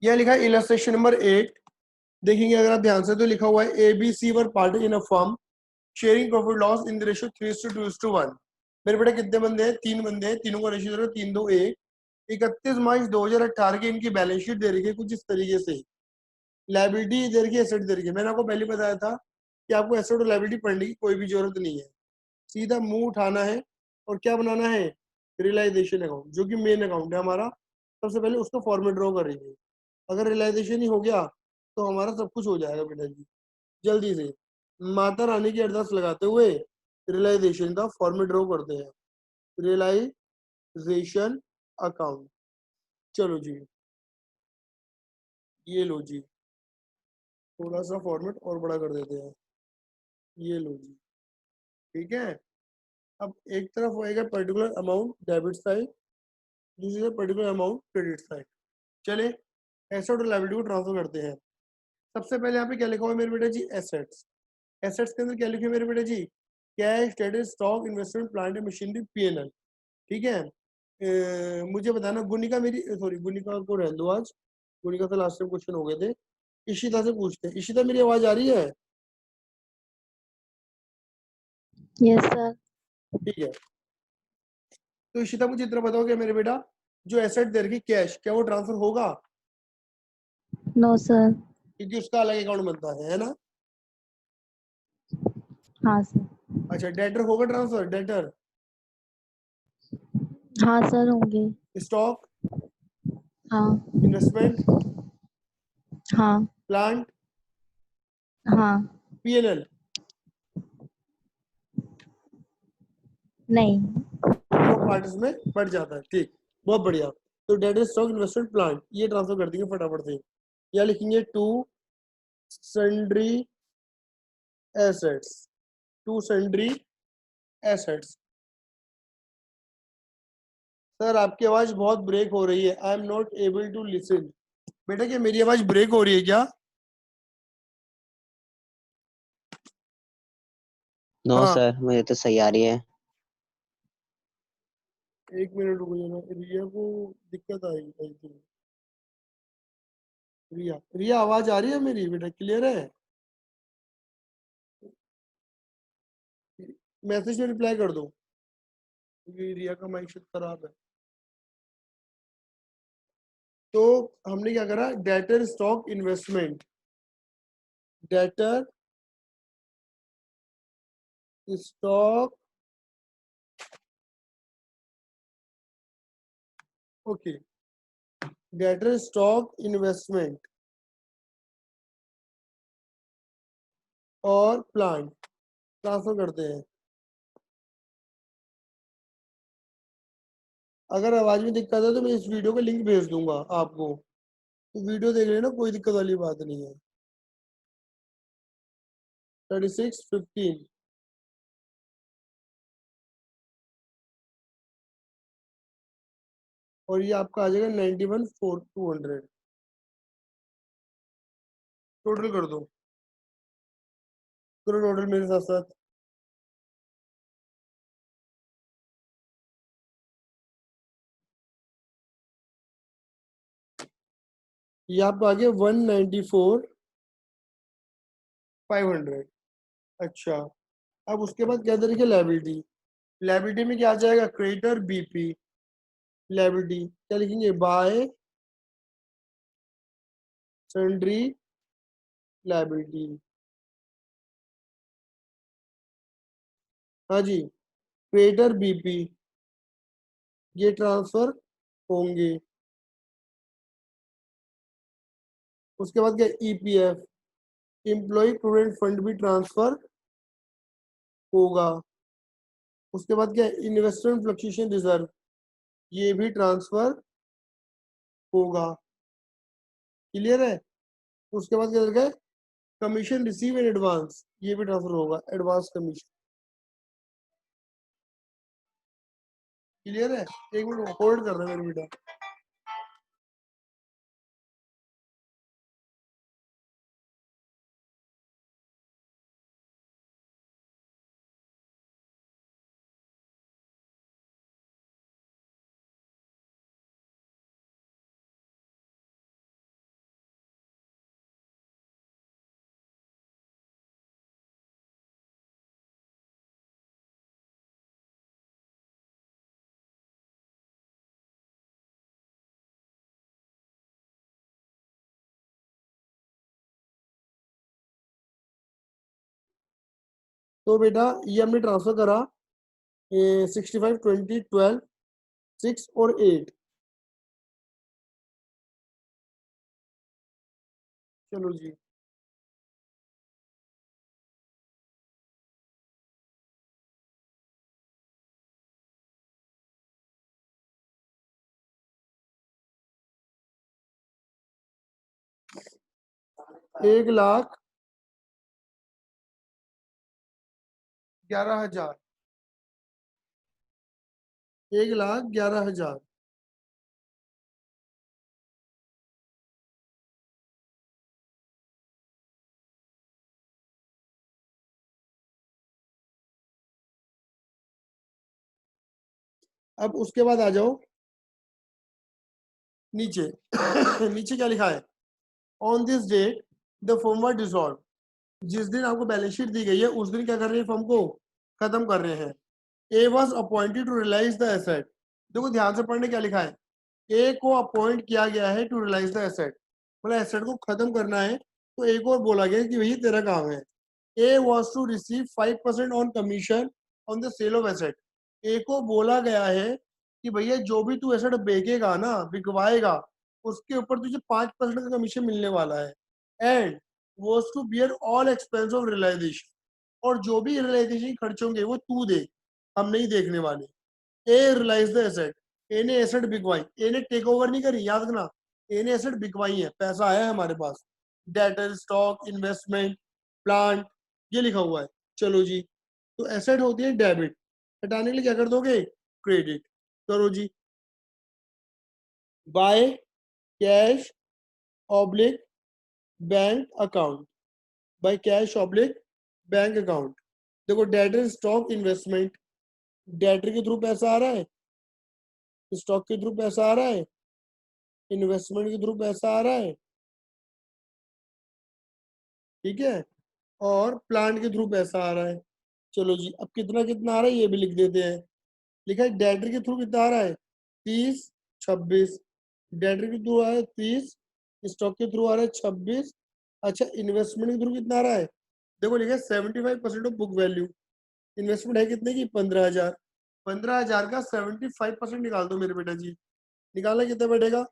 यह लिखा है इलस्ट्रेशन नंबर 8। देखेंगे अगर आप ध्यान से तो लिखा हुआ है A B C were part in a firm sharing profit loss in the ratio 3:2:1। मेरे बेटा कितने बंदे हैं? 3 बंदे हैं, तीनों का रेशियो दे रहा 3:2:1। 31 मार्च 2018 की इनकी बैलेंस शीट दे रही है कुछ इस तरीके से। लायबिलिटी दे रखी है, एसेट दे रखी है। मैंने आपको पहले बताया था कि आपको एसेट और लायबिलिटी पढ़ने की कोई भी जरूरत नहीं है, सीधा मुंह उठाना है और क्या बनाना है, रियलाइजेशन अकाउंट, जो कि मेन अकाउंट है हमारा। सबसे पहले उसका फॉर्मेट ड्रॉ करेंगे। अगर रियलाइजेशन ही हो गया तो हमारा सब कुछ हो जाएगा बेटा जी। जल्दी से माता रानी की अरदास लगाते हुए रियलाइजेशन का फॉर्मेट ड्रॉ करते हैं। रियलाइजेशन अकाउंट, चलो जी, ये लो जी, थोड़ा सा फॉर्मेट और बड़ा कर देते हैं, ये लो जी, ठीक है। अब एक तरफ होएगा पर्टिकुलर अमाउंट डेबिट साइड, दूसरी तरफ पर्टिकुलर अमाउंट क्रेडिट साइड। चले एसेट और लायबिलिटी को ट्रांसफर करते हैं। सबसे पहले यहाँ पे क्या लिखा हुआ है मेरे बेटा जी? एसेट्स। एसेट्स के अंदर क्या लिखे मेरे बेटा जी? Cash, credit, stock, investment, plant and machinery, PNL, ठीक है। मुझे बताना गुनिका मेरी, सॉरी गुनिका को रहने दो आज, गुनिका से लास्ट टाइम क्वेश्चन हो गए थे। इशिता से पूछते हैं। इशिता मेरी आवाज आ रही है? Yes sir. ठीक है, तो इशिता मुझे इतना बताओ कि मेरे बेटा जो एसेट दे रखी कैश, क्या वो ट्रांसफर होगा? No sir. क्योंकि उसका अलग अकाउंट बनता है ना। हाँ सर। अच्छा, डेटर होगा ट्रांसफर, डेटर, हाँ सर होंगे। स्टॉक, हाँ। इन्वेस्टमेंट, हाँ। प्लांट, हाँ। पीएनएल, नहीं। दोनों पार्ट में बढ़ जाता है, ठीक, बहुत बढ़िया। तो डेटर, स्टॉक, इन्वेस्टमेंट, प्लांट ये ट्रांसफर कर देंगे फटाफट से। या लिखेंगे to sundry assets, to sundry assets. Sir आपकी आवाज बहुत ब्रेक हो रही है, I am not able to listen. बेटा क्या मेरी आवाज ब्रेक हो रही है क्या? नो हाँ, सर, मुझे तो सही आ रही है। एक मिनट रुको जरा, रिया को दिक्कत आई आई थी। रिया, रिया आवाज आ रही है मेरी बेटा, क्लियर है? मैसेज में रिप्लाई कर दो क्योंकि रिया का माइक शायद खराब है। तो हमने क्या करा, debtor, stock, investment, debtor, stock, okay, debtor, stock, investment और प्लांट ट्रांसफर करते हैं। अगर आवाज में दिक्कत है तो मैं इस वीडियो का लिंक भेज दूंगा आपको, तो वीडियो देख लेना, कोई दिक्कत वाली बात नहीं है। 36:15 और ये आपका आ जाएगा 91,200। टोटल कर दो, करो टोटल मेरे साथ साथ। ये आपका आ गया 194,500। अच्छा, अब उसके बाद क्या देखिए, लाइबिलिटी। लाइबिलिटी में क्या आ जाएगा? Creditor, BP. लाइबिलिटी क्या लिखेंगे? Bye sundry liability. हाँ जी, क्रेडिटर, बीपी ये ट्रांसफर होंगे। उसके बाद क्या? ईपीएफ, एम्प्लॉय प्रोविडेंट फंड भी ट्रांसफर होगा। उसके बाद क्या? इन्वेस्टमेंट फ्लक्चुएशन रिजर्व ये भी ट्रांसफर होगा। क्लियर है? उसके बाद क्या है? कमीशन रिसीव इन एडवांस ये भी ट्रांसफर होगा, एडवांस कमीशन। क्लियर है? एक मिनट होल्ड कर रहे हैं मेरे बेटा। तो बेटा ये हमने ट्रांसफर करा 65, 20, 12, 6 और 8। चलो जी, एक लाख 11,000, 1,11,000। अब उसके बाद आ जाओ नीचे। नीचे क्या लिखा है? On this date the firm were dissolve. जिस दिन आपको बैलेंस शीट दी गई है उस दिन क्या कर रहे हैं? फर्म को खत्म कर रहे हैं। A was appointed to realise the asset. देखो ध्यान से पढ़ने, क्या लिखा है? ए को अपॉइंट किया गया है टू रियलाइज द एसेट, मतलब एसेट को खत्म करना है। तो ए को बोला गया कि वही तेरा काम है। A was to receive 5% on commission on the sale of asset. A को बोला गया है कि भैया जो भी तू एसेट बेचेगा ना, बिकवाएगा, उसके ऊपर तुझे 5% का कमीशन मिलने वाला है। And was to bear all expense of realisation, और जो भी रियलाइजेशन खर्च होंगे वो तू दे, हम नहीं देखने वाले। ए रियलाइज द एसेट, ए ने एसेट बिकवाई। ए ने टेक ओवर नहीं करी, याद रखना। ए ने एसेट बिकवाई है, पैसा आया है हमारे पास। डेटर, स्टॉक, इन्वेस्टमेंट, प्लांट, ये लिखा हुआ है। चलो जी, तो एसेट होती है डेबिट, हटाने के लिए क्या कर दोगे? क्रेडिट। करो जी, by cash oblique bank account, by cash oblique bank account. देखो डेटर, स्टॉक, इन्वेस्टमेंट, डेटर के थ्रू पैसा आ रहा है, स्टॉक के थ्रू पैसा आ रहा है, इन्वेस्टमेंट के थ्रू पैसा आ रहा है, ठीक है, और प्लांट के थ्रू पैसा आ रहा है। चलो जी, अब कितना कितना आ रहा है ये भी लिख देते हैं। लिखा है डेटर के थ्रू कितना आ रहा है? 30, 26। डेटर के थ्रू आ रहा है 30, स्टॉक के थ्रू आ रहा है 26। अच्छा, इन्वेस्टमेंट के थ्रू कितना आ रहा है? देखो लिखा है 75% ऑफ बुक वैल्यू। इन्वेस्टमेंट है कितने की? 15,000। 15,000 का 75% निकाल दो मेरे बेटा जी। निकालना कितना बैठेगा?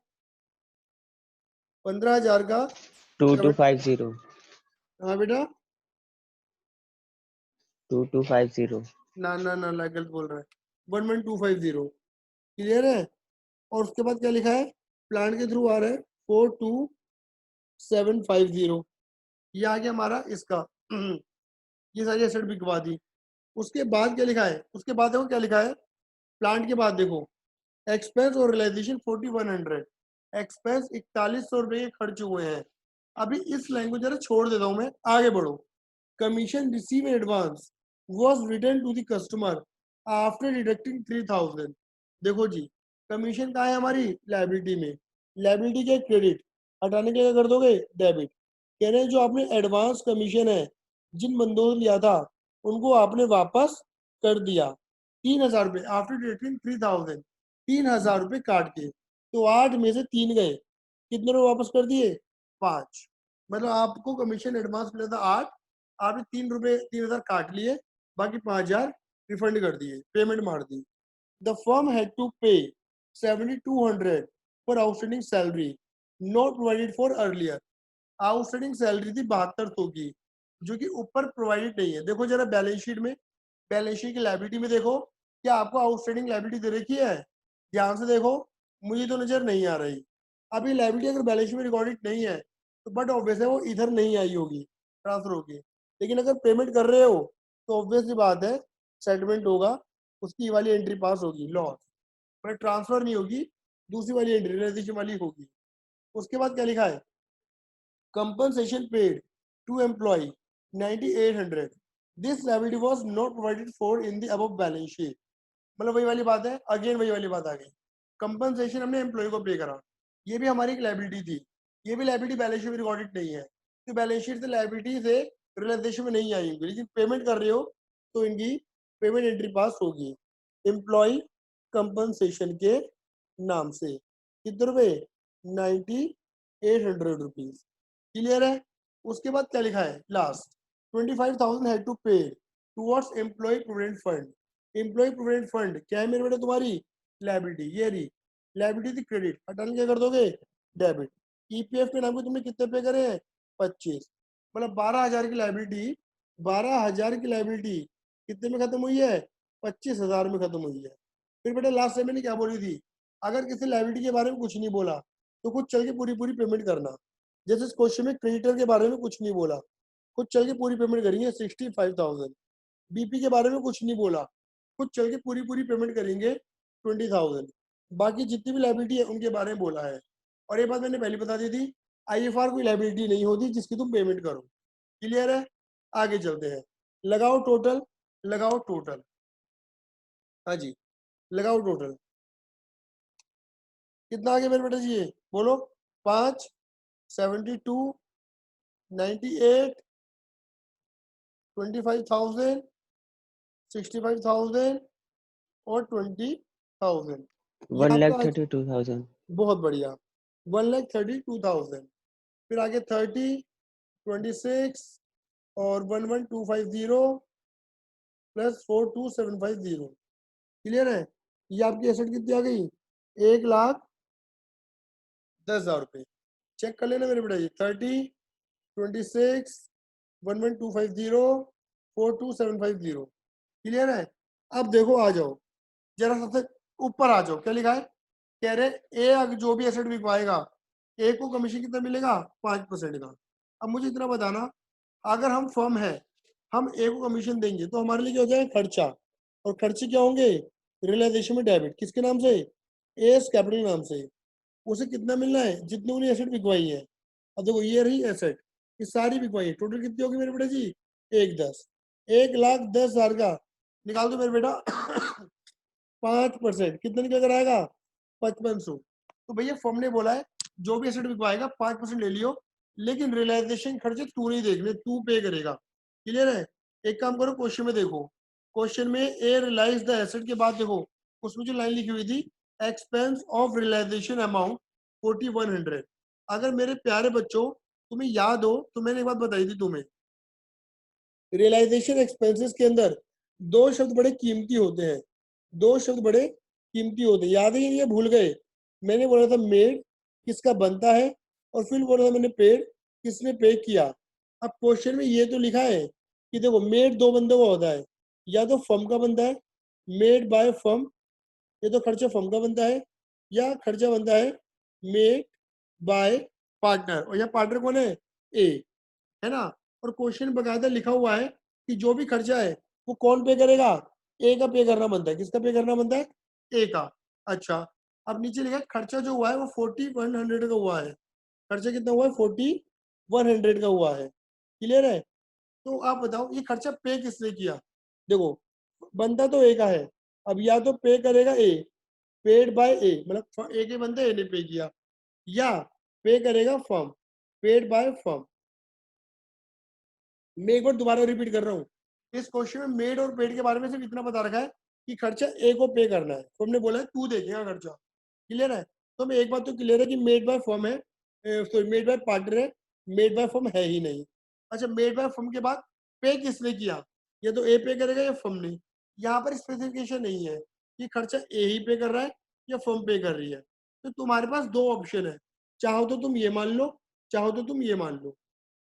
15,000 का 2250 हाँ बेटा, 2250 ना गलत बोल रहा है। 11,250 क्लियर है। और उसके बाद क्या लिखा है? प्लांट के थ्रू आ रहा है 42,750। ये आ गया हमारा इसका। ये सारी एसेट बिकवा दी। उसके बाद क्या लिखा है? उसके बाद देखो क्या लिखा है। प्लांट के बाद देखो, एक्सपेंस और रियलाइजेशन 4100। एक्सपेंस 4100 रुपए के खर्च हुए हैं। अभी इस लाइन को जरा छोड़ देता हूं मैं, आगे बढ़ो। Commission receive in advance was written to the customer after deducting 3,000। देखो जी, कमीशन कहाँ है हमारी? लाइबिलिटी में। लाइबिलिटी के क्रेडिट, हटाने के लिए क्या कर दोगे? डेबिट। कह रहे हैं जो आपने एडवांस कमीशन है जिन बंदों ने लिया था उनको आपने वापस कर दिया। 3,000 रुपये आफ्टर डिडक्टिंग 3,000, 3,000 रुपये काट के। तो 8 में से 3 गए, कितने रुपये वापस कर दिए? 5। मतलब आपको कमीशन एडवांस मिला था 8, आपने 3 रुपये 3,000 काट लिए, बाकी 5,000 रिफंड कर दिए, पेमेंट मार दी। द फर्म हैड टू पे 7,200 for outstanding salary not provided for earlier. Outstanding salary थी 7200 की, जो कि ऊपर प्रोवाइडेड नहीं है। देखो जरा बैलेंस शीट में, बैलेंस शीट की लायबिलिटी में देखो, क्या आपको आउटस्टैंडिंग लायबिलिटी दे रखी है? ध्यान से देखो, मुझे तो नजर नहीं आ रही। अभी लायबिलिटी अगर बैलेंस शीट में रिकॉर्डेड नहीं है तो बट ऑब्वियस है वो इधर नहीं आई होगी, ट्रांसफर होगी। लेकिन अगर पेमेंट कर रहे हो तो ऑब्वियस सी बात है सेटलमेंट होगा, उसकी वाली एंट्री पास होगी, लॉस। पर ट्रांसफर नहीं होगी, दूसरी वाली एंट्री रियलाइजेशन वाली होगी। उसके बाद क्या लिखा है? compensation paid to employee 9,800। This liability was not provided for in the above balance sheet। मतलब वही वाली बात है, अगेन वही वाली बात आ गई। कंपनसेशन हमने एम्प्लॉय को पे करा, ये भी हमारी एक लाइबिलिटी थी। ये भी लाइबिलिटी बैलेंस शीट में रिकॉर्डेड नहीं है, तो बैलेंस शीट से लाइबिलिटी से रियलाइजेशन में नहीं आई होगी, लेकिन पेमेंट कर रहे हो तो इनकी पेमेंट एंट्री पास होगी एम्प्लॉय कंपनसेशन के नाम से। कितने रुपए? 9,800 रुपीज। क्लियर है। उसके बाद क्या लिखा है last? 25,000 had to pay towards employee provident fund. Employee provident fund क्या है मेरे बेटे तुम्हारी लायबिलिटी, ये रही लायबिलिटी थी क्रेडिट, हटाने क्या कर दोगे डेबिट। ईपीएफ के नाम पे तुमने कितने पे करे हैं 25, मतलब 12,000 की लायबिलिटी, 12,000 की लायबिलिटी कितने में खत्म हुई है 25,000 में खत्म हुई है। फिर बेटा लास्ट टाइम मैंने क्या बोली थी, अगर किसी लायबिलिटी के बारे में कुछ नहीं बोला तो खुद चल के पूरी पूरी पेमेंट करना। जैसे इस क्वेश्चन में क्रेडिटर के बारे में कुछ नहीं बोला, खुद चल के पूरी पेमेंट करेंगे 65,000। बीपी के बारे में कुछ नहीं बोला, खुद चल के पूरी पूरी पेमेंट करेंगे 20,000। बाकी जितनी भी लायबिलिटी है उनके बारे में बोला है। और ये बात मैंने पहले बता दी थी, आईएफआर कोई लायबिलिटी नहीं होती जिसकी तुम पेमेंट करो। क्लियर है, आगे चलते हैं। लगाओ टोटल, लगाओ टोटल, हाँ जी लगाओ टोटल। कितना आगे मेरे बेटा जी ये बोलो, 5, 72, 98, 25,000, 65,000 और 20,000। 1,32,000. बहुत बढ़िया, 1,32,000। फिर आगे 30, 26 और 11,250 प्लस 42,750। क्लियर है, ये आपकी एसेट कितनी आ गई 1,10,000 रुपये। चेक कर लेना मेरे बेटा जी, 30, 26, 11,250 42,750। क्लियर है। अब देखो आ जाओ जरा सबसे ऊपर आ जाओ, क्या लिखा है, कह रहे ए जो भी एसेट बिकवाएगा ए को कमीशन कितना मिलेगा 5% का। अब मुझे इतना बताना, अगर हम फर्म है हम ए को कमीशन देंगे तो हमारे लिए क्या हो जाएगा खर्चा, और खर्चे क्या होंगे रियलाइजेशन में डेबिट, किसके नाम से एस कैपिटल नाम से। उसे कितना मिलना है जितनी उन्हें एसेट बिकवाई है। अब देखो ये रही एसेट, ये सारी बिकवाई है, टोटल कितनी होगी मेरे बेटा जी 1,10, 1,10,000 का निकाल दो मेरे बेटा 5% कितना निकल कर आएगा 5500। तो भैया फर्म ने बोला है जो भी एसेट बिकवाएगा 5% ले लियो, लेकिन रियलाइजेशन खर्चे तू नहीं देखने, तू पे करेगा। क्लियर है। एक काम करो क्वेश्चन में देखो, क्वेश्चन में ए रियलाइज द एसेट के बाद देखो उसमें जो लाइन लिखी हुई थी एक्सपेंस ऑफ रियलाइजेशन अमाउंट 4100। अगर मेरे प्यारे बच्चों तुम्हें याद हो तो मैंने एक बात बताई थी तुम्हें, रियलाइजेशन एक्सपेंसेस के अंदर दो शब्द बड़े कीमती होते हैं, दो शब्द बड़े कीमती होते हैं, याद है ये भूल गए। मैंने बोला था मेड किसका बनता है, और फिर बोला था मैंने पेड किसने पे किया। अब क्वेश्चन में ये तो लिखा है कि देखो मेड दो बंदों का होता है, या तो फर्म का बनता है मेड बाय फर्म, ये तो खर्चा फर्म का बनता है, या खर्चा बनता है मेड बाय पार्टनर, और यहाँ पार्टनर कौन है ए, है ना। और क्वेश्चन बकायदा लिखा हुआ है कि जो भी खर्चा है वो कौन पे करेगा, ए का पे करना बनता है, किसका पे करना बनता है ए का। अच्छा, अब नीचे लिखा है खर्चा जो हुआ है वो 40,100 का हुआ है, खर्चा कितना हुआ है 40,100 का हुआ है। क्लियर है। तो आप बताओ ये खर्चा पे किसने किया, देखो बंदा तो ए का है, अब या तो पे करेगा ए, पेड बाय ए, मतलब ए के बंदे ए ने पे किया, या पे करेगा फर्म, पेड बाय फर्म। मैं एक बार दोबारा रिपीट कर रहा हूँ, इस क्वेश्चन में मेड और पेड के बारे में सिर्फ इतना बता रखा है कि खर्चा ए को पे करना है, तो हमने बोला है तू देखेगा खर्चा। क्लियर है। तो मैं एक बात तो क्लियर है कि मेड बाय फर्म है, सॉरी मेड बाय पार्टनर है, मेड बाय फर्म है ही नहीं। अच्छा, मेड बाय फर्म के बाद पे किसने किया, या तो ए पे करेगा या फर्म ने। यहाँ पर स्पेसिफिकेशन नहीं है कि खर्चा ए ही पे कर रहा है या फर्म पे कर रही है, तो तुम्हारे पास दो ऑप्शन है, चाहो तो तुम ये मान लो, चाहो तो तुम ये मान लो।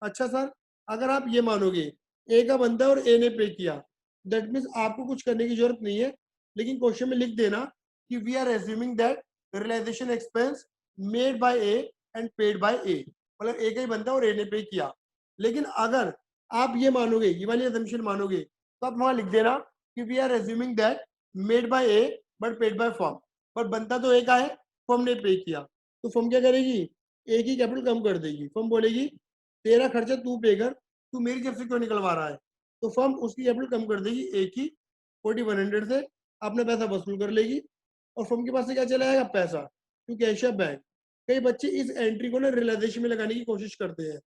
अच्छा सर, अगर आप ये मानोगे ए का बंदा है और ए ने पे किया, दैट मीन्स आपको कुछ करने की जरूरत नहीं है, लेकिन क्वेश्चन में लिख देना कि we are assuming that realisation expense made by A and paid by A, मतलब ए का ही बंदा और ए ने पे किया। लेकिन अगर आप ये मानोगे, ये वाली assumption मानोगे, तो आप वहां लिख देना कि we are assuming that made by A but paid by firm, पर बनता तो ए का है, फर्म ने पे किया, तो फर्म क्या करेगी ए की कैपिटल कम कर देगी, फर्म बोलेगी तेरा खर्चा तू पे कर, तू मेरी जेब से क्यों निकलवा रहा है, तो फर्म उसकी कैपिटल कम कर देगी ए की 4100 से, अपना पैसा वसूल कर लेगी, और फर्म के पास से क्या चला जाएगा पैसा, टू कैश अ बैंक। कई बच्चे इस एंट्री को ना रियलाइजेशन में लगाने की कोशिश करते हैं,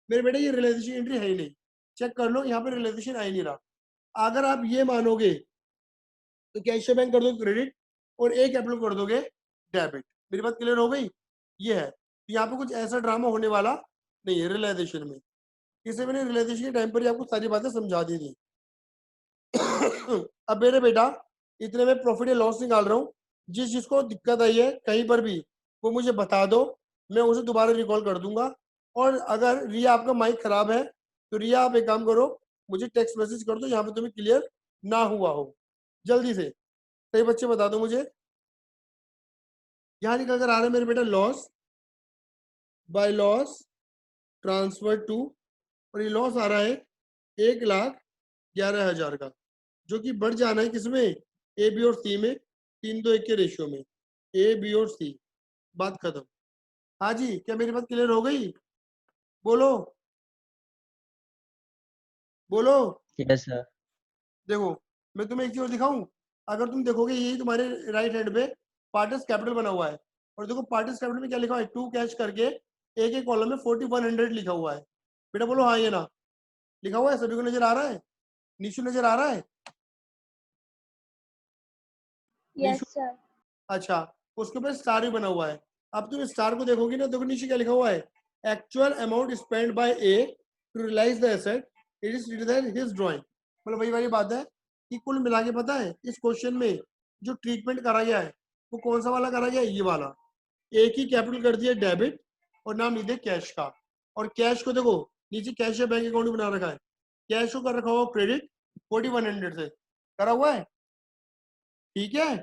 मेरे बेटे ये रियलाइजेशन एंट्री है ही नहीं, चेक कर लो यहाँ पे रियलाइजेशन आ ही नहीं रहा। अगर आप ये मानोगे तो कैश बैंक कर दो क्रेडिट और ए कैपिटल कर दोगे डेबिट। मेरी बात क्लियर हो गई, ये है। यहाँ पे कुछ ऐसा ड्रामा होने वाला नहीं है रियलाइजेशन में, इसे मैंने रियलाइजेशन के टाइम पर ही आपको सारी बातें समझा दी थी। अब मेरे बेटा इतने में प्रॉफिट या लॉस निकाल रहा हूँ, जिस जिसको दिक्कत आई है कहीं पर भी वो मुझे बता दो, मैं उसे दोबारा रिकॉल कर दूंगा। और अगर रिया आपका माइक खराब है तो रिया आप एक काम करो, मुझे टेक्स्ट मैसेज कर दो यहाँ पे तुम्हें क्लियर ना हुआ हो, जल्दी से। सही बच्चे बता दो मुझे। यहाँ निकल कर आ रहा है मेरे बेटा loss by loss transfer to, और ये लॉस आ रहा है 1,11,000 का, जो कि बढ़ जाना है किसमें, ए बी और सी में, 3:1 के रेशियो में, ए बी और सी। बात खत्म। हाँ जी, क्या मेरी बात क्लियर हो गई? बोलो बोलो। Yes, sir. देखो मैं तुम्हें एक चीज और दिखाऊं, अगर तुम देखोगे यही तुम्हारे राइट हैंड पे पार्टर्स कैपिटल बना हुआ है, और देखो पार्टर्स कैपिटल में क्या लिखा हुआ है, टू कैश करके एक एक कॉलम में 4100 लिखा हुआ है। बेटा बोलो हाँ ये ना, लिखा हुआ है, सभी को नजर आ रहा है? निशु नजर आ रहा है? Nishu, yes sir. अच्छा, उसके ऊपर स्टार भी बना हुआ है। अब तुम स्टार को देखोगे ना, देखो नीचे क्या लिखा हुआ है, actual amount spend by A to realise the asset, it is written his drawing. मतलब वही वाली बात है कि कुल मिला के पता है इस क्वेश्चन में जो ट्रीटमेंट करा गया है वो कौन सा वाला करा गया है, ये वाला। एक ही कैपिटल कर दिया डेबिट और नाम लिख दिया कैश का, और कैश को देखो नीचे कैश या बैंक अकाउंट बना रखा है, कैश को कर रखा हुआ क्रेडिट 4100 से करा हुआ है। ठीक है,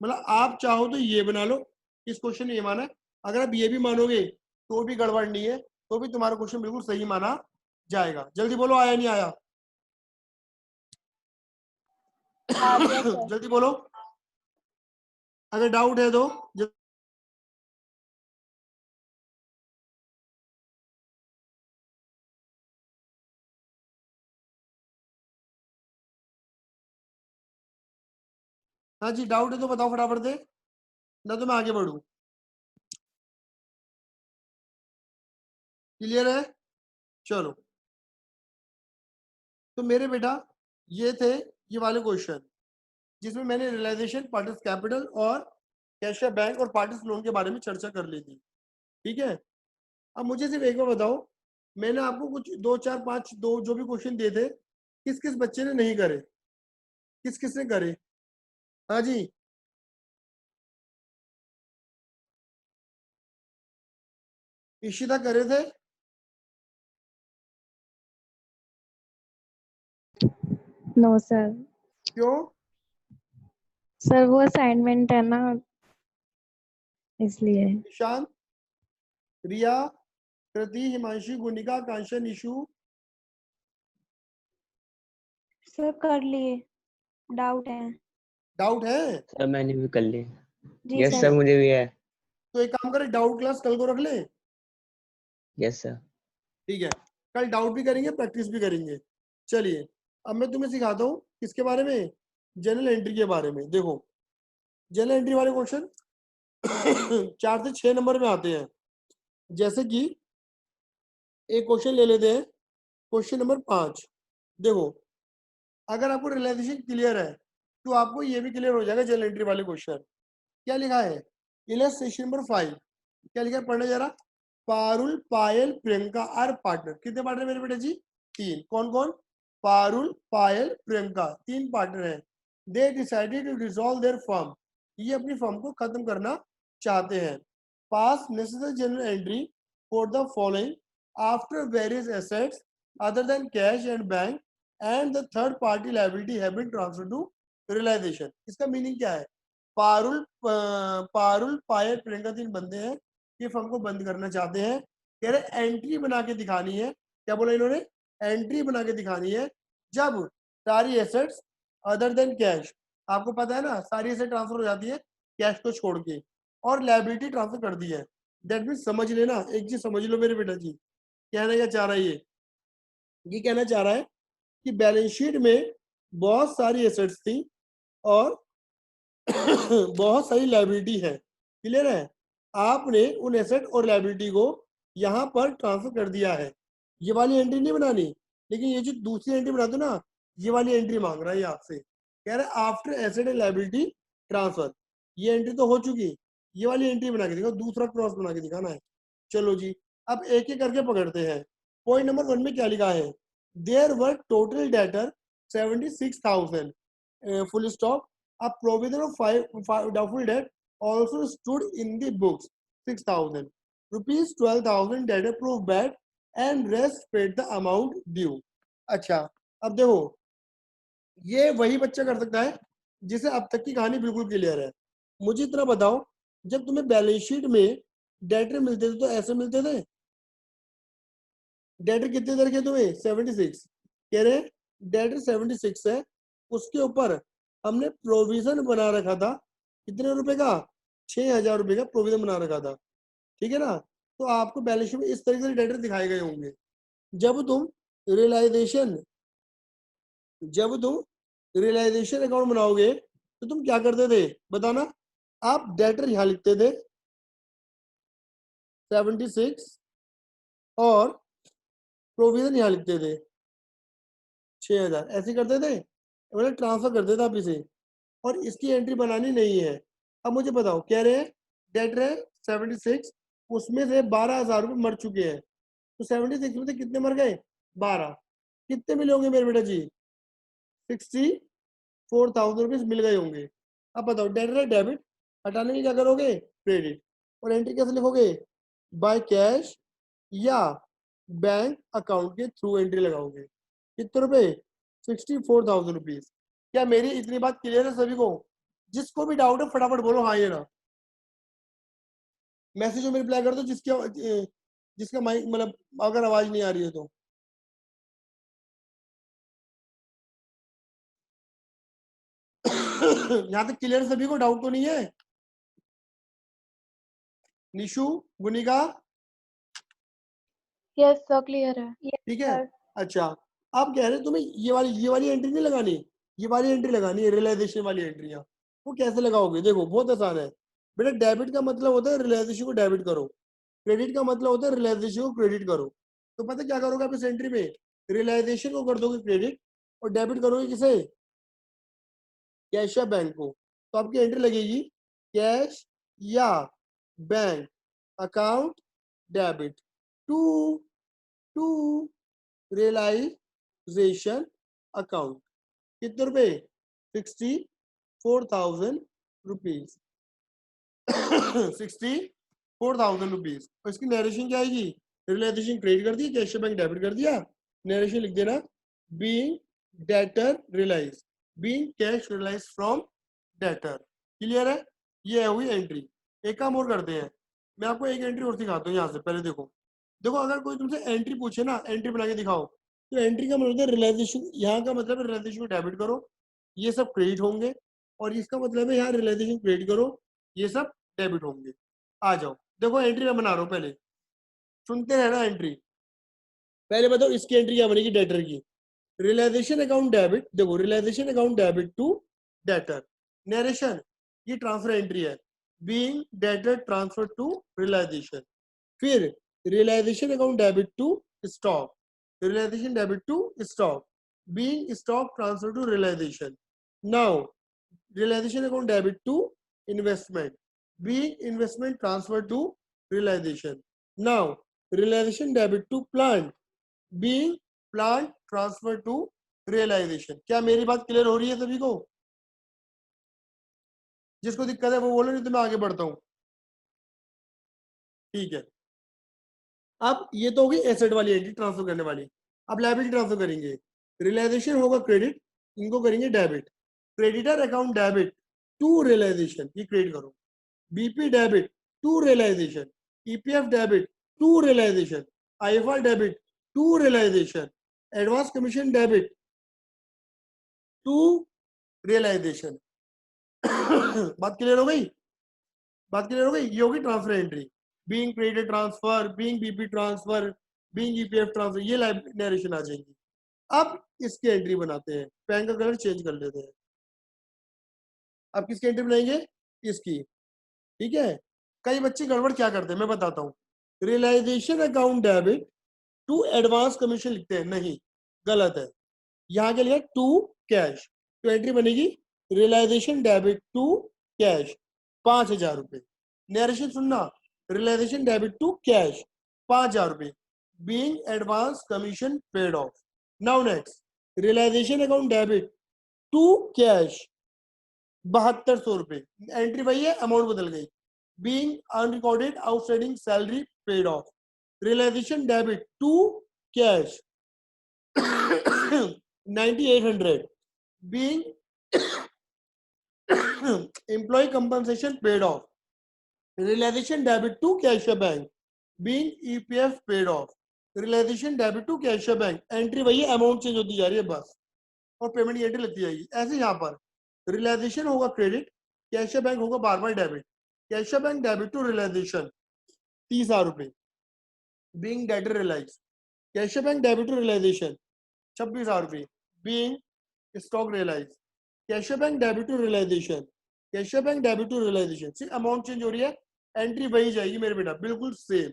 मतलब आप चाहो तो ये बना लो, इस क्वेश्चन में ये माना है। अगर आप ये भी मानोगे तो भी गड़बड़ नहीं है, तो भी तुम्हारा क्वेश्चन बिल्कुल सही माना जाएगा। जल्दी बोलो आया नहीं आया? आ गया सर। जल्दी बोलो, अगर डाउट है तो। हाँ जी, डाउट है तो बताओ फटाफट से, ना तो मैं आगे बढ़ू। क्लियर है? चलो, तो मेरे बेटा ये थे ये वाले क्वेश्चन जिसमें मैंने रियलाइजेशन, पार्टनर्स कैपिटल और कैशियर बैंक और पार्टनर्स लोन के बारे में चर्चा कर ली थी। ठीक है, अब मुझे सिर्फ एक बार बताओ, मैंने आपको कुछ 2 4 5 दो जो भी क्वेश्चन दिए थे, किस किस बच्चे ने नहीं करे, किस किस ने करे? हाँ जी, इशिता करे थे? No sir. क्यों? सर वो असाइनमेंट है ना, इसलिए। ईशान, रिया, कृति, हिमांशी, गुनिका, कांक्षा, निशु? सर कर लिए, डाउट है। डाउट है? सर मैंने भी कर ली। जी यस सर। सर, मुझे भी है। तो एक काम करें, डाउट क्लास कल को रख ले। Yes sir. ठीक है, कल डाउट भी करेंगे, प्रैक्टिस भी करेंगे। चलिए, अब मैं तुम्हें सिखाता हूँ किसके बारे में, जनरल एंट्री के बारे में। देखो जनरल एंट्री वाले क्वेश्चन 4 से 6 नंबर में आते हैं। जैसे कि एक क्वेश्चन ले लेते हैं, क्वेश्चन नंबर 5। देखो, अगर आपको रियलाइजेशन क्लियर है तो आपको ये भी क्लियर हो जाएगा जनरल एंट्री वाले क्वेश्चन। क्या लिखा है, इलस्ट्रेशन नंबर 5, क्या लिखा है पढ़ने जरा। Parul, Payal, Priyanka are partner. कितने पार्टनर मेरे बेटे जी? 3। कौन कौन? पारुल, पायल, प्रियंका, 3 पार्टनर हैं। They decided to dissolve their firm, ये अपनी फर्म को खत्म करना चाहते हैं। Pass necessary journal entry for the following after various assets other than cash and bank and the third party liability have been transferred to realisation. इसका meaning क्या है? पारुल, पायल, प्रियंका 3 बंदे हैं, ये फर्म को बंद करना चाहते हैं। कह रहे एंट्री बना के दिखानी है, क्या बोला इन्होंने, एंट्री बना के दिखानी है जब सारी एसेट्स अदर देन कैश, आपको पता है ना सारी एसेट ट्रांसफर हो जाती है कैश को छोड़ के, और लायबिलिटी ट्रांसफर कर दी है। दैट मीन समझ लेना, एक चीज समझ लो मेरे बेटा जी, कहने क्या चाह रहा है ये कहना चाह रहा है कि बैलेंस शीट में बहुत सारी एसेट्स थी और बहुत सारी लायबिलिटी है। क्लियर है? आपने उन एसेट और लायबिलिटी को यहाँ पर ट्रांसफर कर दिया है। ये वाली एंट्री नहीं बनानी, लेकिन ये जो दूसरी एंट्री बना दो ना, ये वाली एंट्री मांग रहा है ये आपसे, कह रहा है after asset and liability transfer. ये एंट्री तो हो चुकी, ये वाली एंट्री बना के दिखाओ, दूसरा क्रॉस बना के दिखाना है। चलो जी, अब एक एक करके पकड़ते हैं। पॉइंट नंबर 1 में क्या लिखा है, there were total debtor 76,000 full stop. A provision of five doubtful debt also stood in the books. 6,000 rupees, 12,000 debt approved bad and rest paid the amount due. अच्छा, अब देखो ये वही बच्चा कर सकता है जिसे अब तक की कहानी बिल्कुल क्लियर है। मुझे इतना बताओ, जब तुम्हें बैलेंस शीट में डेटर मिलते थे तो ऐसे मिलते थे? डेटर कितने दर के तुम्हें? 76 कह रहे डेटर 76 है, उसके ऊपर हमने प्रोविजन बना रखा था कितने रुपए का? 6,000 रुपए का प्रोविजन बना रखा था, ठीक है ना? तो आपको बैलेंस शीट में इस तरीके से डेटर दिखाए गए होंगे। जब तुम रियलाइजेशन अकाउंट बनाओगे तो तुम क्या करते थे बताना? आप डेटर यहां लिखते थे 76 और प्रोविजन यहां लिखते थे 6,000, ऐसे करते थे, मतलब ट्रांसफर करते थे आप इसे, और इसकी एंट्री बनानी नहीं है। अब मुझे बताओ, कह रहे हैं डेटर है 76, उसमें से 12,000 रुपये मर चुके हैं, तो 76 में से कितने मर गए? 12। कितने मिले होंगे मेरे बेटा जी? 64,000 रुपीज मिल गए होंगे। अब बताओ, डेटर है डेबिट, हटाने के क्या करोगे? क्रेडिट। और एंट्री कैसे लिखोगे? बाय कैश या बैंक अकाउंट के थ्रू एंट्री लगाओगे। कितने रुपए? 64,000 रुपीज। क्या मेरी इतनी बात क्लियर है सभी को? जिसको भी डाउट है फटाफट बोलो हाँ या ना। मैसेज में रिप्लाई कर दो जिसका माइक, मतलब अगर आवाज नहीं आ रही है तो। यहाँ तक क्लियर सभी को? डाउट तो नहीं है? निशु, गुनिका, यस सर क्लियर है। ठीक है। अच्छा, आप कह रहे हैं तुम्हें ये वाली एंट्री नहीं लगानी, ये वाली एंट्री लगानी है, रियलाइजेशन वाली एंट्रियां। वो कैसे लगाओगे? देखो बहुत आसान है बेटा। डेबिट का मतलब होता है रियलाइजेशन को डेबिट करो, क्रेडिट का मतलब होता है रियलाइजेशन को क्रेडिट करो। तो पता क्या करोगे आप इस एंट्री में? रियलाइजेशन को कर दोगे क्रेडिट और डेबिट करोगे किसे? कैश या बैंक को। तो आपकी एंट्री लगेगी कैश या bank account debit to to realisation account. कितने रुपए? 64,000 रुपीज। 64,000 रुपीज। और इसकी नरेशन क्या आएगी? रियलाइजेशन क्रेडिट कर दिया, कैश बैंक डेबिट कर दिया, नरेशन लिख देना being debtor realise, being cash realise from debtor. Clear है? ये हुई एंट्री। एक काम और करते हैं, मैं आपको एक एंट्री और सिखाता हूँ। यहाँ से पहले देखो अगर कोई तुमसे एंट्री पूछे ना, एंट्री बना के दिखाओ, तो एंट्री का मतलब है रियलाइजेशन। यहाँ का मतलब है रियलाइजेशन को डेबिट करो, ये सब क्रेडिट होंगे, और इसका मतलब है यहाँ रियलाइजेशन क्रेडिट करो, ये सब डेबिट होंगे। आ जाओ, देखो एंट्री मैं बना रहा हूँ, पहले सुनते रहना एंट्री। पहले बताओ इसकी एंट्री क्या बनेगी डेटर की? रियलाइजेशन अकाउंट डेबिट, देखो realisation account debit to debtor. Narration, ये ट्रांसफर एंट्री है, being debtor transfer to realisation. फिर realisation account debit to stock, realisation debit to stock, being stock transfer to realisation. Now realization account debit to investment, being investment transfer to realization. Now realization debit to plant, being plant transfer to realization. क्या मेरी बात clear हो रही है सभी को? जिसको दिक्कत है वो बोलो, नहीं तो मैं आगे बढ़ता हूं। ठीक है, अब ये तो होगी एसेट वाली एंट्री, ट्रांसफर करने वाली। अब लायबिलिटी ट्रांसफर करेंगे। रियलाइजेशन होगा क्रेडिट, इनको करेंगे debit. Creditor account debit to realisation, ये क्रेडिट करो। BP debit to realisation, EPF debit to realisation, IFR debit to realisation, advance commission debit to realisation. बात क्लियर हो गई? बात क्लियर हो गई? ये होगी transfer entry, being credit transfer, being BP transfer, being EPF transfer, ये नरेशन आ जाएगी। अब इसकी एंट्री बनाते हैं, पेन का कलर चेंज कर लेते हैं। अब किसकी एंट्री बनाएंगे? इसकी, ठीक है। कई बच्चे गड़बड़ क्या करते हैं मैं बताता हूँ। Realisation account debit to advance commission लिखते हैं, नहीं, गलत है। यहाँ के लिए टू कैश, तो एंट्री बनेगी रियलाइजेशन डेबिट टू कैश 5,000 रुपए। नरेशन सुनना, रियलाइजेशन डेबिट टू कैश 5,000 रुपए, being advance commission paid off. Now next, realisation account debit to cash 7200 रुपए, एंट्री वही है, अमाउंट बदल गई. Being unrecorded outstanding salary paid off. Realisation debit to cash 9800 being employee compensation paid off. Realization debit to cashier bank being EPF paid off. Realization debit to cashier bank. Entry वही है, amount change होती जा रही है बस, और payment की entry लगती जाएगी. ऐसे यहाँ पर रियलाइजेशन होगा क्रेडिट, कैशियर बैंक होगा बार बार debit. Cashier bank debit to realisation 30,000 रुपए being debtor realise. Cashier bank debit to realisation 26,000 रुपए being stock realise. Cashier bank debit to realisation, cashier bank debit to realisation, सिर्फ amount change हो रही है, entry वही जाएगी मेरे बेटा, बिल्कुल सेम.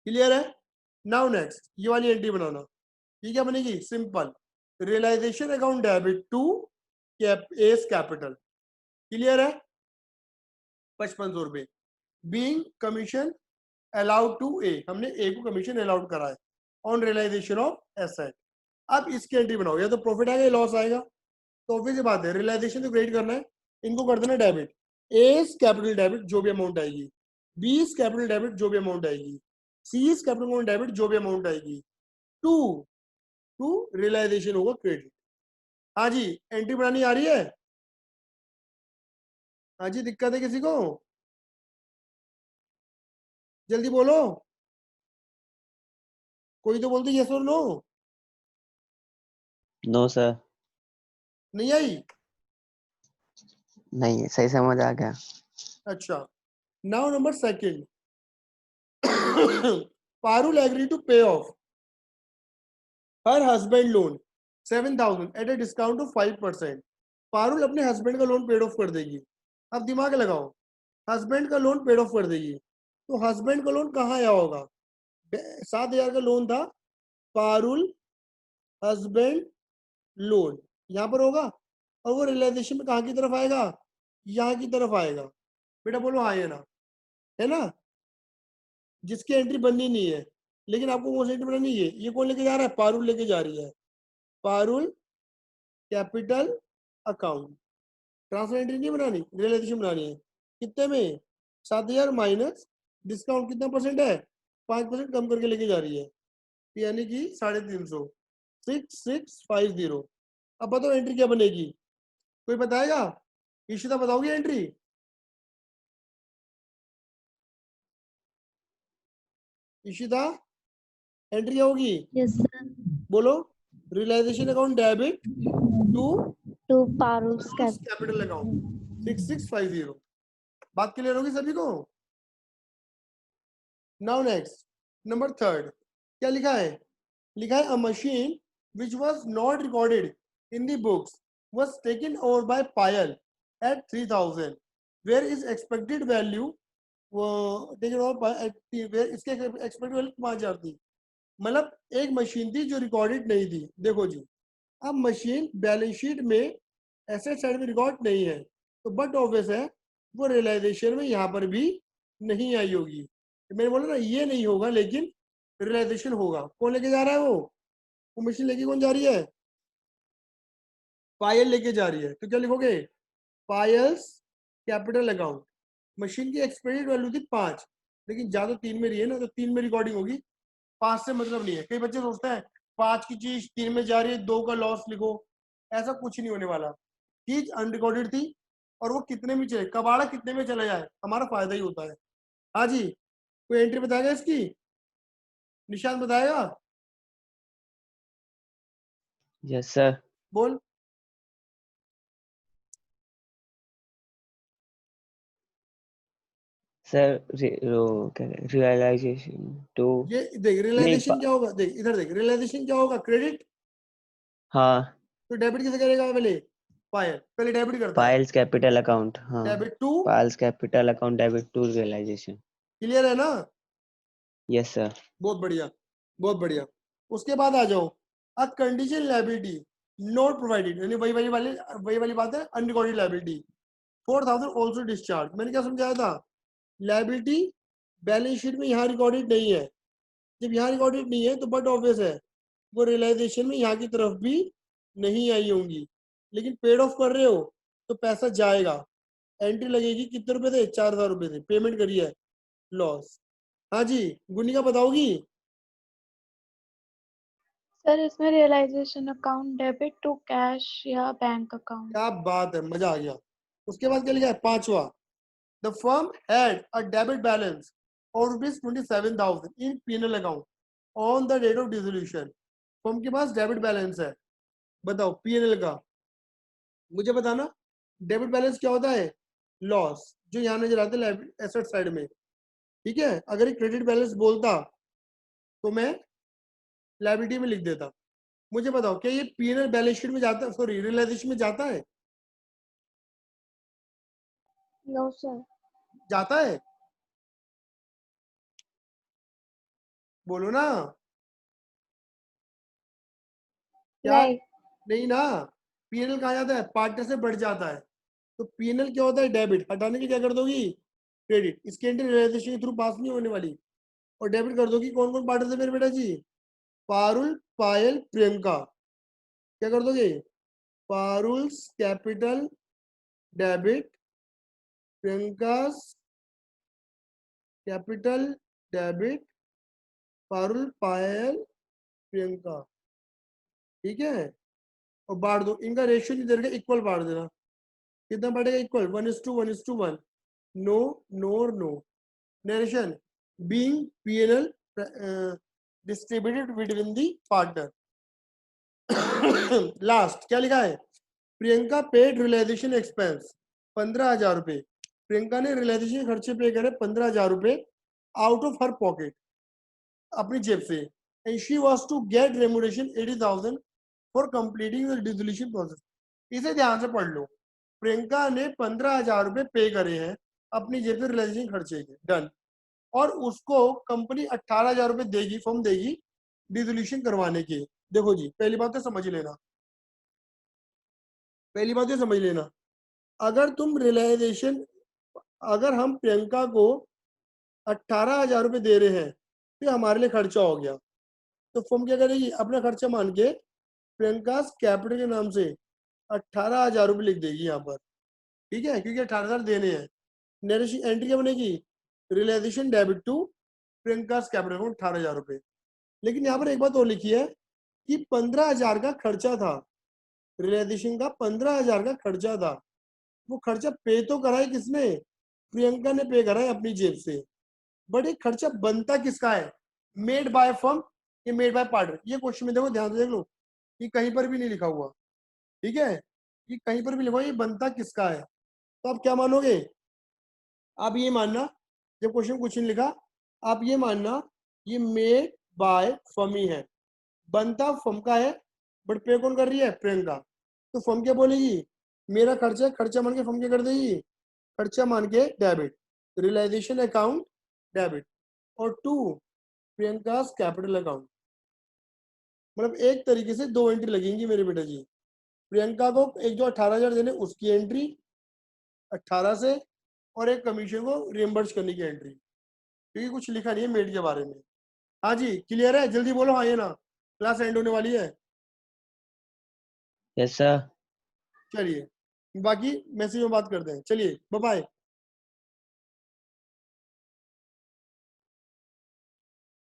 क्लियर है? नाउ नेक्स्ट ये वाली एंट्री बनाना. ये क्या बनेगी? Simple. Realisation account debit to S capital. Clear है? 5500 रुपए बीइंग कमीशन अलाउड टू ए. हमने ए को कमीशन अलाउड करा है ऑन रियलाइजेशन ऑफ एसेट. अब इसकी एंट्री बनाओ, या तो प्रॉफिट आएगा या लॉस आएगा. तो ऑब्वियस बात है, रियलाइजेशन तो क्रेडिट करना है, इनको कर देना डेबिट. एस कैपिटल डेबिट जो भी अमाउंट आएगी, बी इज कैपिटल डेबिट जो भी अमाउंट आएगी, सी इज कैपिटल डेबिट जो भी अमाउंट आएगी, टू रियलाइजेशन होगा क्रेडिट. हाँ जी, एंट्री बनानी आ रही है? हाँ जी, दिक्कत है किसी को? जल्दी बोलो, कोई तो बोलते यस और नो. No sir. नहीं आई? नहीं, सही समझ आ गया. अच्छा, now number second. Parul agree to pay off her husband loan 7,000 at a discount of 5%. Parul अपने हस्बैंड का लोन पेड ऑफ कर देगी. अब दिमाग लगाओ, हस्बैंड का लोन पेड ऑफ कर देगी, तो हस्बैंड का लोन कहाँ आया होगा? 7,000 का लोन था, पारुल हस्बैंड लोन यहाँ पर होगा, और वो रियलाइजेशन में कहाँ की तरफ आएगा? यहाँ की तरफ आएगा. बेटा बोलो हाँ या ना, है ना? जिसकी एंट्री बननी नहीं है, लेकिन आपको वो एंट्री बनानी है. ये कौन लेके जा रहा है? पारुल लेके जा रही है. Parul capital account. Transfer entry नहीं बनानी, रियलाइजेशन बनानी है. कितने में? 7,000 माइनस डिस्काउंट कितना परसेंट है? 5% कम करके लेके जा रही है, यानी कि 350. 6650. अब बताओ एंट्री क्या बनेगी? कोई बताएगा? ईशिता बताओगी एंट्री? ईशिता एंट्री क्या होगी? Yes, sir. बोलो. Realisation account debit to To Parul's capital account 6650. बात क्लियर होगी सभी को? नाउ नेक्स्ट नंबर थर्ड, क्या लिखा है? लिखा है अ machine which was not recorded in the books was taken over by Payal at 3,000. Where is expected value taken over by where इसके expected value 5,000 थी. मतलब एक मशीन थी जो रिकॉर्डेड नहीं थी. देखो जी, अब मशीन बैलेंस शीट में एसेट साइड में रिकॉर्ड नहीं है, तो बट ऑब्वियस है वो रियलाइजेशन में यहाँ पर भी नहीं आई होगी. मैंने बोला ना ये नहीं होगा, लेकिन रियलाइजेशन होगा. कौन लेके जा रहा है? वो मशीन लेके कौन जा रही है? पायल लेके जा रही है. तो क्या लिखोगे? Piles capital account. मशीन की एक्सपेक्टेड वैल्यू थी 5, लेकिन ज्यादा 3 में रही है ना, तो 3 में रिकॉर्डिंग होगी, 5 से मतलब नहीं है. कई बच्चे सोचते हैं 5 की चीज 3 में जा रही है, 2 का लॉस लिखो. ऐसा कुछ नहीं होने वाला. चीज अनरिकॉर्डेड थी, और वो कितने में चले, कबाड़ा कितने में चला जाए, हमारा फायदा ही होता है. हाँ जी, कोई एंट्री बताएगा इसकी? निशान बताएगा? Yes sir. बोल. Sir realisation to. ये देख रियलाइजेशन क्या होगा, देख इधर देख, रियलाइजेशन क्या होगा? क्रेडिट. हाँ. तो डेबिट किसे करेगा? पहले पायल, पहले डेबिट करता है. Payal's capital account. हाँ. Debit to. Payal's capital account debit to realisation. Clear है ना? Yes sir. बहुत बढ़िया, बहुत बढ़िया. उसके बाद आ जाओ, a condition liability not provided, यानी वही वाली बात है, अनरिकॉर्डेड लायबिलिटी 4,000 ऑल्सो डिस्चार्ज. मैंने क्या समझाया था? लायबिलिटी बैलेंस शीट में यहाँ रिकॉर्डेड नहीं है. जब यहाँ रिकॉर्डेड नहीं है, तो बट ऑब्वियस है वो रियलाइजेशन में यहाँ की तरफ भी नहीं आई होंगी, लेकिन पेड ऑफ कर रहे हो तो पैसा जाएगा। एंट्री लगेगी, कितने रुपए थे? 4000 रुपए थे, पेमेंट करी है, लॉस। हाँ जी, गुनिका बताओगी? सर इसमें realisation account debit to cash या बैंक अकाउंट। क्या बात है, मजा आ गया। उसके बाद क्या लिखा है? पांचवा, the firm had a debit balance और ₹27,000 in PNL account on the date of dissolution. Firm के पास डेबिट बैलेंस है, बताओ पीएनएल का। मुझे बताना डेबिट बैलेंस क्या होता है? लॉस जो यहाँ नजर आते हैं एसेट साइड में, ठीक है। अगर ये क्रेडिट बैलेंस बोलता तो मैं लायबिलिटी में लिख देता। मुझे बताओ क्या ये पीएनएल बैलेंस शीट में जाता है, सॉरी रियलाइजेशन में जाता है? No sir. जाता है? बोलो ना। क्या? नहीं। नहीं ना। पीएनएल कहाँ जाता है? पार्टनर से बढ़ जाता है। तो पीएनएल क्या होता है? डेबिट। हटाने की क्या कर दोगी? क्रेडिट। इसकी एंट्री रियलाइजेशन के थ्रू पास नहीं होने वाली, और डेबिट कर दोगी। कौन कौन पार्टनर से मेरे बेटा जी? पारुल, पायल, प्रियंका। क्या कर दोगे? Parul's capital debit, Priyanka's capital debit, Parul, Payal, Priyanka, ठीक है। और बांट दो, इनका रेशियो नहीं दे रखा, इक्वल बांट देना। कितना बढ़ेगा? इक्वल, 1:1:1, नो, नो और no. Narration, being PNL distributed between the partner. Last क्या लिखा है? प्रियंका पेड रियलाइजेशन एक्सपेंस 15,000 रुपए। प्रियंका ने रियलाइजेशन खर्चे पे करे 15,000 रुपए आउट ऑफ हर पॉकेट, अपनी जेब से। And she was to get remuneration 80,000 for completing the dissolution process. इसे ध्यान से पढ़ लो। प्रियंका ने 15,000 रुपए पे करे हैं अपनी जेब से रियलाइजेशन खर्चे के, डन। और उसको कंपनी 18,000 रुपए देगी, फर्म देगी डिसोल्यूशन करवाने के। देखो जी, पहली बात तो समझ लेना, पहली बात ये समझ लेना, अगर तुम रियलाइजेशन, अगर हम प्रियंका को 18,000 रुपए दे रहे हैं तो हमारे लिए खर्चा हो गया, तो फर्म क्या करेगी? अपना खर्चा मान के प्रियंका कैपिटल के नाम से 18,000 रुपए लिख देगी यहाँ पर, ठीक है, क्योंकि 18,000 देने हैं। नरेशन एंट्री क्या बनेगी? Realisation debit to Priyanka capital account 18,000 रुपए। लेकिन यहाँ पर एक बात और लिखी है कि 15,000 का खर्चा था, रियलाइजेशन का 15,000 का खर्चा था। वो खर्चा पे तो करा है किसने? प्रियंका ने पे करा है अपनी जेब से। बट ये खर्चा बनता किसका है? मेड बाय फर्म या मेड बाय पार्टनर? ये क्वेश्चन में देखो, ध्यान से देख लो, ये कहीं पर भी नहीं लिखा हुआ, ठीक है, ये कहीं पर भी लिखा हुआ, ये बनता किसका है। तो आप क्या मानोगे? आप ये मानना, जब क्वेश्चन कुछ नहीं लिखा, आप ये मानना ये मेड बाय फर्म ही है, बनता फर्म का है, बट पे कौन कर रही है? प्रियंका। तो फर्म क्या बोलेगी? मेरा खर्चा, खर्चा मान के फर्म क्या कर देगी? खर्चा मान के डेबिट, रियलाइजेशन अकाउंट डेबिट, और टू प्रियंका कैपिटल अकाउंट। मतलब एक तरीके से दो एंट्री लगेंगी मेरे बेटा जी। प्रियंका को एक जो 18,000 देने उसकी एंट्री 18 से, और एक कमीशन को रिएम्बर्स करने की एंट्री, क्योंकि कुछ लिखा नहीं है मेड के बारे में। हाँ जी, क्लियर है? जल्दी बोलो हाँ या ना, क्लास एंड होने वाली है। Yes sir. चलिए बाकी मैसेज में बात करते हैं, चलिए बाय बाय।